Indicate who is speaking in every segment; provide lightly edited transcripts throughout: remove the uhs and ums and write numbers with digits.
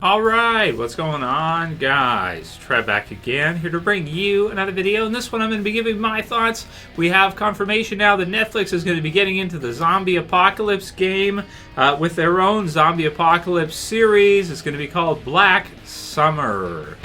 Speaker 1: Alright, what's going on, guys? Trev back again, here to bring you another video. In this one, I'm going to be giving my thoughts. We have confirmation now that Netflix is going to be getting into the zombie apocalypse game with their own zombie apocalypse series. It's going to be called Black Summer.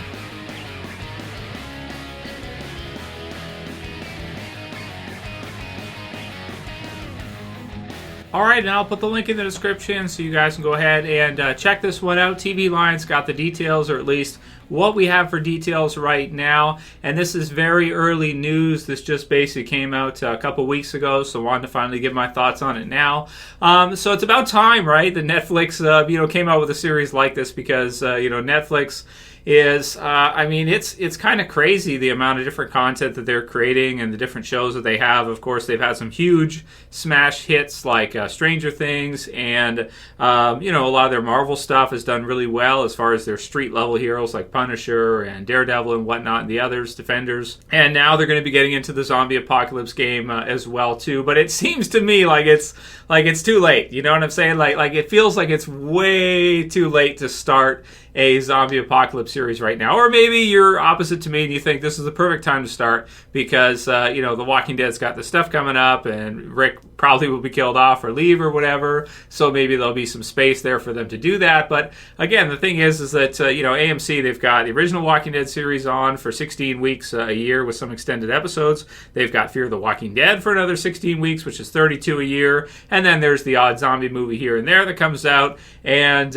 Speaker 1: Alright, and I'll put the link in the description so you guys can go ahead and check this one out. TV Line's got the details, or at least what we have for details right now. And this is very early news. This just basically came out a couple weeks ago, so I wanted to finally give my thoughts on it now. So it's about time, right, that Netflix came out with a series like this because Netflix is, it's kind of crazy the amount of different content that they're creating and the different shows that they have. Of course, they've had some huge smash hits like Stranger Things, and a lot of their Marvel stuff has done really well as far as their street level heroes like Punisher and Daredevil and whatnot, and the others, Defenders. And now they're going to be getting into the zombie apocalypse game as well too. But it seems to me like it's too late. You know what I'm saying? Like it feels like it's way too late to start a zombie apocalypse series right now. Or maybe you're opposite to me and you think this is the perfect time to start because, The Walking Dead's got this stuff coming up and Rick probably will be killed off or leave or whatever. So maybe there'll be some space there for them to do that. But again, the thing is that, AMC, they've got the original Walking Dead series on for 16 weeks a year with some extended episodes. They've got Fear the Walking Dead for another 16 weeks, which is 32 a year. And then there's the odd zombie movie here and there that comes out. And,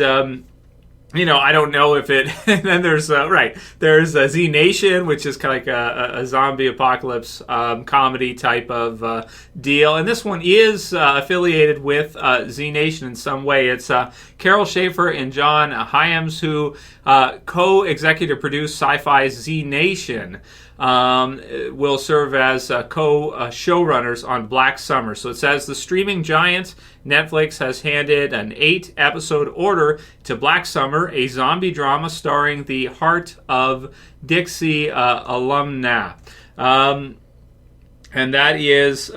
Speaker 1: I don't know if it. And then there's there's Z Nation, which is kind of like a zombie apocalypse comedy type of deal, and this one is affiliated with Z Nation in some way. It's Karl, Schaefer, and John Hyams who co-executive produce Syfy's Z Nation. Will serve as co-showrunners on Black Summer. So it says the streaming giant Netflix has handed an 8-episode order to Black Summer, a zombie drama starring the Hart of Dixie alumna. And that is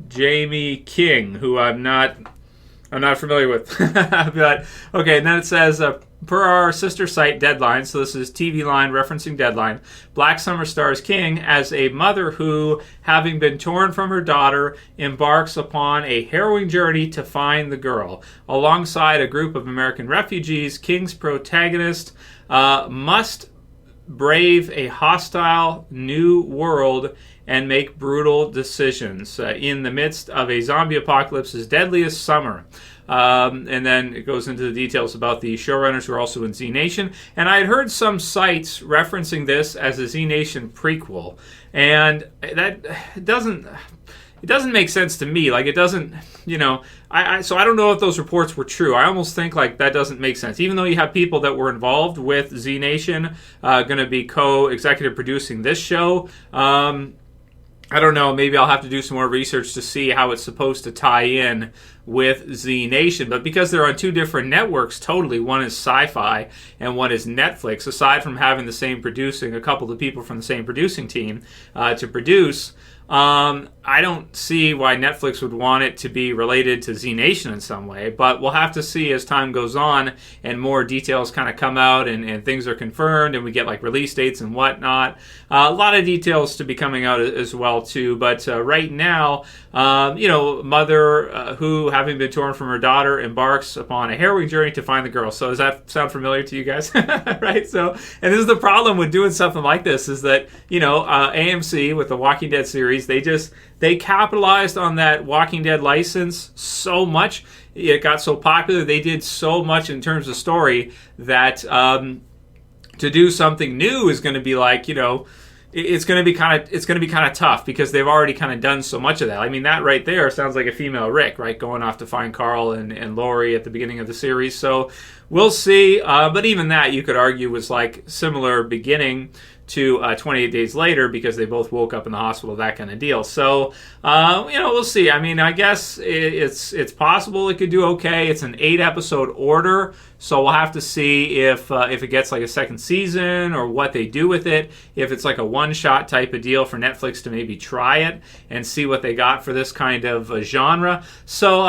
Speaker 1: Jamie King, who I'm not familiar with. But okay, and then it says per our sister site Deadline, so this is TV Line referencing Deadline, Black Summer stars King as a mother who, having been torn from her daughter, embarks upon a harrowing journey to find the girl. Alongside a group of American refugees, King's protagonist must brave a hostile new world and make brutal decisions in the midst of a zombie apocalypse's deadliest summer. And then it goes into the details about the showrunners who are also in Z Nation. And I had heard some sites referencing this as a Z Nation prequel, and that doesn't make sense to me. Like, it doesn't, so I don't know if those reports were true. I almost think like that doesn't make sense. Even though you have people that were involved with Z Nation going to be co-executive producing this show, I don't know, maybe I'll have to do some more research to see how it's supposed to tie in with Z Nation. But because they're on two different networks totally, one is Syfy and one is Netflix, aside from having the same producing, a couple of people from the same producing team to produce, I don't see why Netflix would want it to be related to Z Nation in some way, but we'll have to see as time goes on and more details kind of come out and things are confirmed and we get like release dates and whatnot. A lot of details to be coming out as well too, but right now, mother who, having been torn from her daughter, embarks upon a harrowing journey to find the girl. So does that sound familiar to you guys? Right? So, and this is the problem with doing something like this is that, AMC with the Walking Dead series, they capitalized on that Walking Dead license so much. It got so popular. They did so much in terms of story that to do something new is going to be like, it's going to be kind of tough because they've already kind of done so much of that. I mean, that right there sounds like a female Rick, right, going off to find Karl and Lori at the beginning of the series. So we'll see. But even that, you could argue, was like similar beginning to 28 Days Later because they both woke up in the hospital, that kind of deal. So, we'll see. I mean, I guess it's possible it could do okay. It's an 8-episode order So we'll have to see if it gets like a second season or what they do with it. If it's like a one-shot type of deal for Netflix to maybe try it and see what they got for this kind of genre. So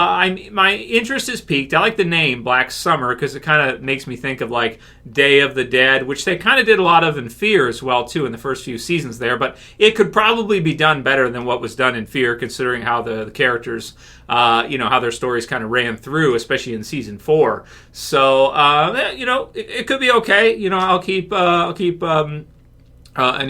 Speaker 1: my interest is piqued. I like the name Black Summer because it kind of makes me think of like Day of the Dead, which they kind of did a lot of in Fear as well too in the first few seasons there. But it could probably be done better than what was done in Fear, considering how the characters, how their stories kind of ran through, especially in season 4. So it could be okay. I'll keep an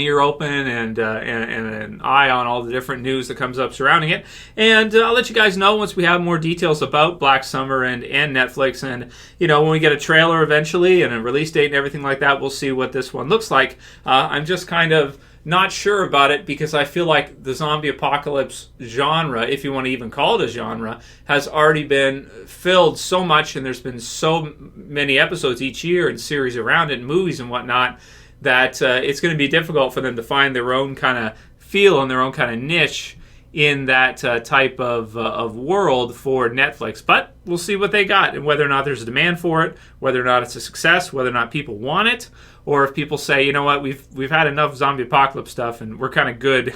Speaker 1: ear open and an eye on all the different news that comes up surrounding it. And I'll let you guys know once we have more details about Black Summer and Netflix. And, when we get a trailer eventually and a release date and everything like that, we'll see what this one looks like. I'm just kind of not sure about it because I feel like the zombie apocalypse genre, if you want to even call it a genre, has already been filled so much, and there's been so many episodes each year and series around it and movies and whatnot, that it's going to be difficult for them to find their own kind of feel and their own kind of niche in that type of world for Netflix. But we'll see what they got and whether or not there's a demand for it, whether or not it's a success, whether or not people want it, or if people say, you know what, we've had enough zombie apocalypse stuff and we're kind of good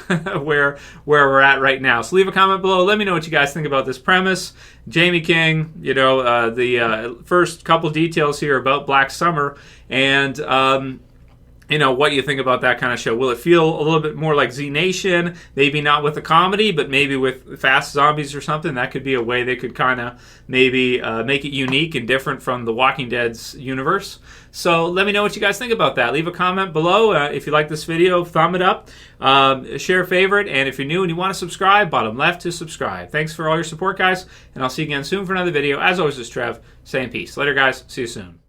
Speaker 1: where we're at right now. So leave a comment below. Let me know what you guys think about this premise. Jamie King, the first couple details here about Black Summer, and what you think about that kind of show. Will it feel a little bit more like Z Nation? Maybe not with a comedy, but maybe with fast zombies or something. That could be a way they could kind of maybe make it unique and different from the Walking Dead's universe. So let me know what you guys think about that. Leave a comment below. If you like this video, thumb it up. Share a favorite. And if you're new and you want to subscribe, bottom left to subscribe. Thanks for all your support, guys. And I'll see you again soon for another video. As always, this is Trev saying peace. Later, guys. See you soon.